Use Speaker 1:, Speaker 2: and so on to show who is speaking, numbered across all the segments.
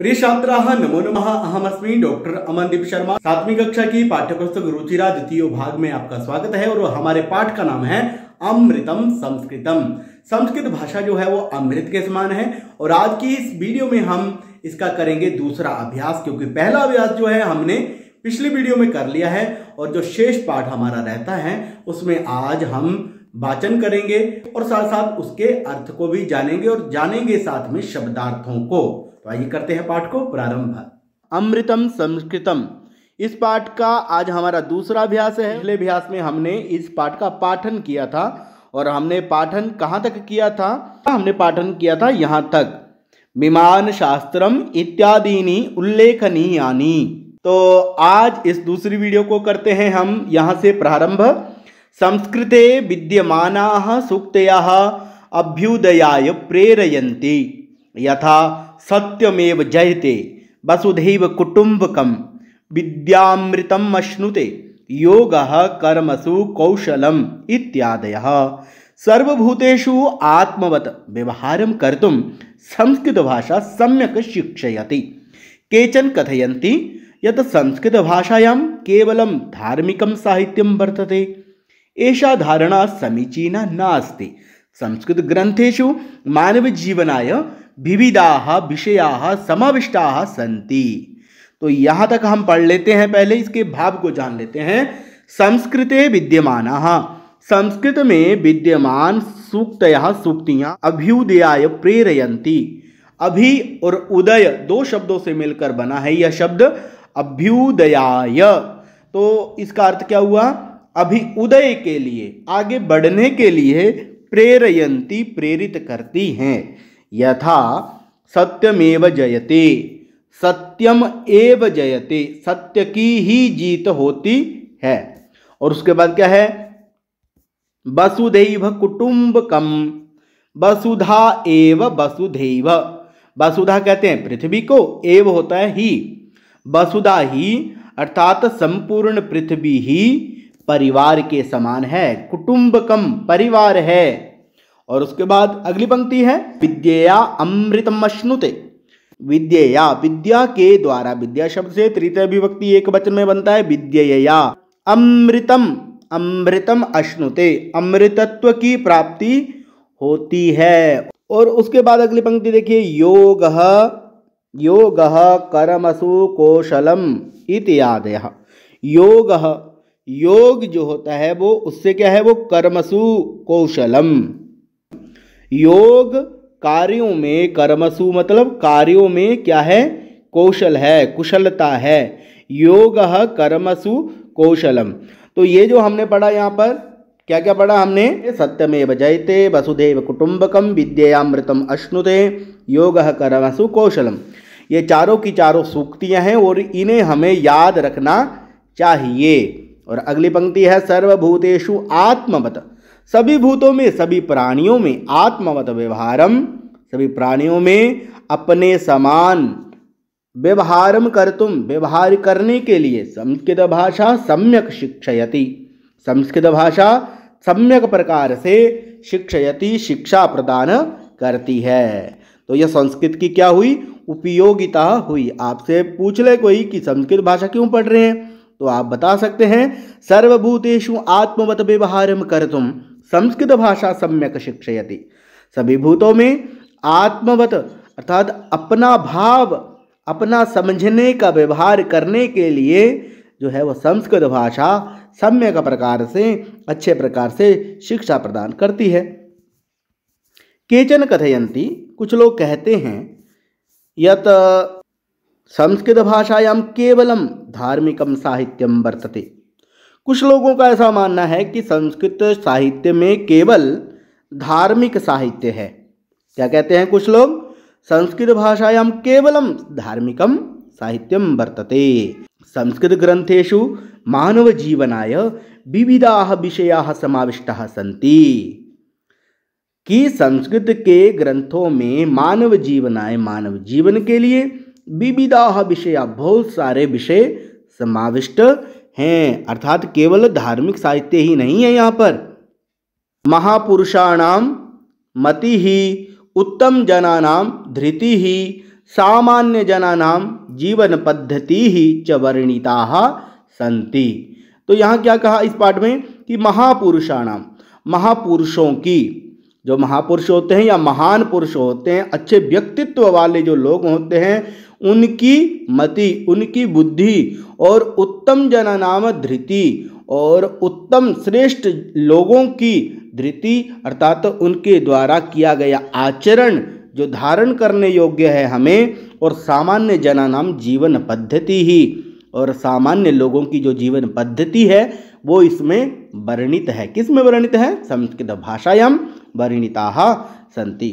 Speaker 1: प्रिय छात्राः नमो नमः। अहमस्मि डॉक्टर अमनदीप शर्मा। 7वीं कक्षा की पाठ्यपुस्तक रुचिरा द्वितीय भाग में आपका स्वागत है और हमारे पाठ का नाम है अमृतम संस्कृतम। संस्कृत भाषा जो है वो अमृत के समान है और आज की इस वीडियो में हम इसका करेंगे दूसरा अभ्यास, क्योंकि पहला अभ्यास जो है हमने पिछली वीडियो में कर लिया है और जो शेष पाठ हमारा रहता है उसमें आज हम वाचन करेंगे और साथ साथ उसके अर्थ को भी जानेंगे और जानेंगे साथ में शब्दार्थों को। तो आइए करते हैं पाठ को प्रारंभ। अमृतम संस्कृतम, इस पाठ का आज हमारा दूसरा अभ्यास है। पिछले अभ्यास में हमने इस पाठ का पाठन किया था और हमने पाठन कहाँ तक किया था? हमने पाठन किया था यहाँ तक, विमान शास्त्रम इत्यादीनि उल्लेखनीयानि। तो आज इस दूसरी वीडियो को करते हैं हम यहाँ से प्रारंभ। संस्कृते विद्यमानाः सूक्तयः अभ्युदयाय प्रेरयन्ति यथा सत्यमेव जयते वसुधैव कुटुम्बकम् विद्यामृतम् अश्नुते योगः कर्मसु कौशलम् इत्यादयः। सर्वभूतेषु आत्मवत् व्यवहारं कर्तुं संस्कृतभाषा सम्यक् शिक्षयति। केचन कथयन्ति यत् संस्कृतभाषायां केवलं धार्मिकं साहित्यं वर्तते। एषा धारणा समीचीना नास्ति। संस्कृतग्रन्थेषु मानवजीवनाय विविधाः विषयाः समाविष्टाः सन्ति। तो यहाँ तक हम पढ़ लेते हैं, पहले इसके भाव को जान लेते हैं। संस्कृते विद्यमानाः, संस्कृत में विद्यमान सूक्तयः सूक्तियाँ अभ्युदयाय प्रेरयन्ति। अभि और उदय दो शब्दों से मिलकर बना है यह शब्द अभ्युदयाय। तो इसका अर्थ क्या हुआ? अभ्युदय के लिए, आगे बढ़ने के लिए प्रेरयन्ति, प्रेरित करती हैं। यथा सत्यमेव जयते, सत्यम एव जयते, सत्य की ही जीत होती है। और उसके बाद क्या है? वसुधैव कुटुम्बकम, वसुधा एव वसुधैव। वसुधा कहते हैं पृथ्वी को, एव होता है ही। वसुधा ही अर्थात संपूर्ण पृथ्वी ही परिवार के समान है। कुटुम्बकम परिवार है। और उसके बाद अगली पंक्ति है विद्यया अमृतम अश्नुते। विद्यया, विद्या के द्वारा, विद्या शब्द से तृतीय विभक्ति एक वचन में बनता है। विद्यया अमृतम, अमृतम अश्नुते, अमृतत्व की प्राप्ति होती है। और उसके बाद अगली पंक्ति देखिए, योगः, योगः कर्मसु कौशलम इत्यादयः। योगः, योग जो होता है वो उससे क्या है? वो कर्मसु कौशलम। योग कार्यों में, कर्मसु मतलब कार्यों में क्या है? कौशल है, कुशलता है। योगः कर्मसु कौशलम। तो ये जो हमने पढ़ा यहाँ पर क्या क्या पढ़ा हमने? सत्यमेव जयते वसुधैव कुटुम्बकम विद्यामृतम अश्नुते योगः कर्मसु कौशलम। ये चारों की चारों सूक्तियाँ हैं और इन्हें हमें याद रखना चाहिए। और अगली पंक्ति है सर्वभूतेषु आत्मवत्, सभी भूतों में, सभी प्राणियों में, आत्मवत् व्यवहारम, सभी प्राणियों में अपने समान व्यवहारम कर्तुम, व्यवहार करने के लिए संस्कृत भाषा सम्यक शिक्षयति, संस्कृत भाषा सम्यक प्रकार से शिक्षयति, शिक्षा प्रदान करती है। तो यह संस्कृत की क्या हुई? उपयोगिता हुई। आपसे पूछ ले कोई कि संस्कृत भाषा क्यों पढ़ रहे हैं, तो आप बता सकते हैं सर्वभूतेषु आत्मवत् व्यवहारम कर्तुम संस्कृत भाषा सम्यक शिक्षयति। सभी भूतों में आत्मवत् अर्थात अपना भाव, अपना समझने का व्यवहार करने के लिए जो है वह संस्कृत भाषा सम्यक प्रकार से, अच्छे प्रकार से शिक्षा प्रदान करती है। केचन कथयन्ति, कुछ लोग कहते हैं, यत् संस्कृत भाषायां केवलम धार्मिकम साहित्यम वर्तते। कुछ लोगों का ऐसा मानना है कि संस्कृत साहित्य में केवल धार्मिक साहित्य है। क्या कहते हैं कुछ लोग? संस्कृत भाषायां केवलम धार्मिकम साहित्यम वर्तते। संस्कृत ग्रंथेषु मानव जीवनाय विविधाः विषयाः समाविष्टाः सन्ति। कि संस्कृत के ग्रंथों में मानव जीवनाय, मानव जीवन के लिए विविधाः विषया, बहुत सारे विषय समाविष्ट हैं। अर्थात केवल धार्मिक साहित्य ही नहीं है यहाँ पर। महापुरुषाणाम मति ही उत्तम जनानाम धृति ही सामान्य जनानां जीवन पद्धति ही च वर्णिताः सन्ति। तो यहाँ क्या कहा इस पाठ में कि महापुरुषाणाम, महापुरुषों की, जो महापुरुष होते हैं या महान पुरुष होते हैं, अच्छे व्यक्तित्व वाले जो लोग होते हैं, उनकी मति, उनकी बुद्धि और उत्तम जनानाम धृति, और उत्तम श्रेष्ठ लोगों की धृति अर्थात उनके द्वारा किया गया आचरण जो धारण करने योग्य है हमें, और सामान्य जनानाम जीवन पद्धति ही, और सामान्य लोगों की जो जीवन पद्धति है वो इसमें वर्णित है। किस में वर्णित है? संस्कृत भाषायां वर्णिताः सन्ति।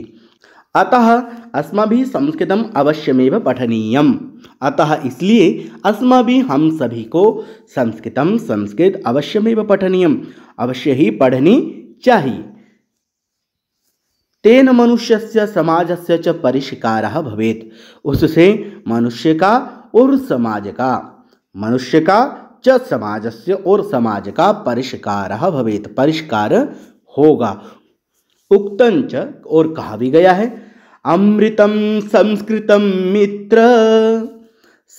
Speaker 1: अतः अस्माभिः संस्कृतम अवश्यमेव पठनीयम। अतः इसलिए अस्माभिः हम सभी को संस्कृत अवश्यमेव पठनीयम, अवश्य ही पढ़नी चाहिए। तेन मनुष्यस्य समाजस्य च परिष्कारः भवेत्, उससे मनुष्य का और समाज का, मनुष्य का च समाजस्य और समाज का परिष्कारः भवेत्, परिष्कार होगा। उक्तं च और कहा भी गया है, अमृतं संस्कृतं मित्र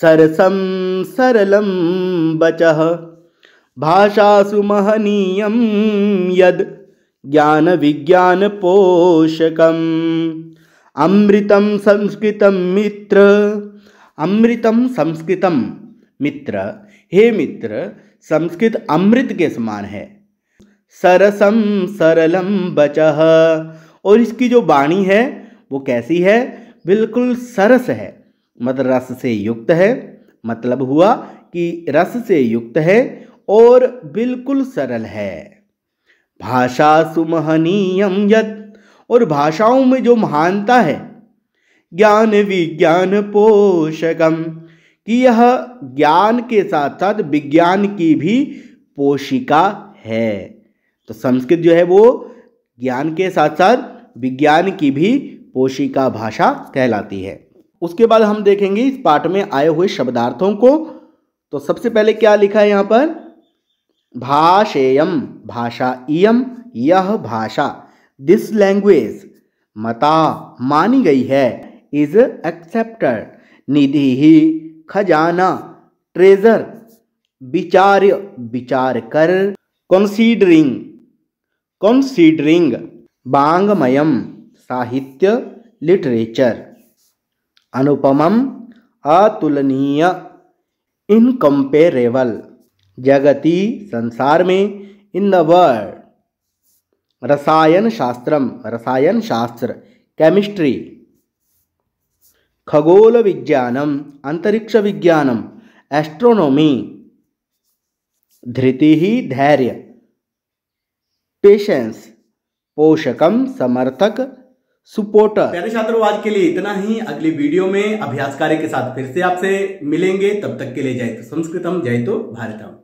Speaker 1: सरसं सरलं वचः भाषासु महनीयं यद् ज्ञान विज्ञान पोषकम। अमृतं संस्कृतं मित्र, अमृतं संस्कृतं मित्र, हे मित्र संस्कृत अमृत के समान है। सरसम सरलम वचः, और इसकी जो वाणी है वो कैसी है? बिल्कुल सरस है, मतलब रस से युक्त है, मतलब हुआ कि रस से युक्त है और बिल्कुल सरल है। भाषा सुमहनीयम यत्, और भाषाओं में जो महानता है, ज्ञान विज्ञान पोषकम, कि यह ज्ञान के साथ साथ विज्ञान की भी पोषिका है। तो संस्कृत जो है वो ज्ञान के साथ साथ विज्ञान की भी पोषिका भाषा कहलाती है। उसके बाद हम देखेंगे इस पाठ में आए हुए शब्दार्थों को। तो सबसे पहले क्या लिखा है यहाँ पर? भाषेयम, भाषा इयम, यह भाषा, दिस लैंग्वेज, मता मानी गई है, इज एक्सेप्टेड, निधि ही, खजाना, ट्रेजर, विचार्य, विचार कर, कंसीडरिंग, कंसीडरिंग, वाङ्मयम, साहित्य, लिटरेचर, अनुपमम, अतुलनीय, इनकम्पेरेबल, जगति, संसार में, इन द वर्ल्ड, रसायन शास्त्रम, रसायन शास्त्र, केमिस्ट्री, खगोल विज्ञानम, अंतरिक्ष विज्ञानम, एस्ट्रोनॉमी, धृति ही, धैर्य, पेशेंस, पोषकम, समर्थक, सुपोर्टर। प्यारे छात्रों, आज के लिए इतना ही। अगली वीडियो में अभ्यास कार्य के साथ फिर से आपसे मिलेंगे। तब तक के लिए जय तो संस्कृतम, जय तो भारतम।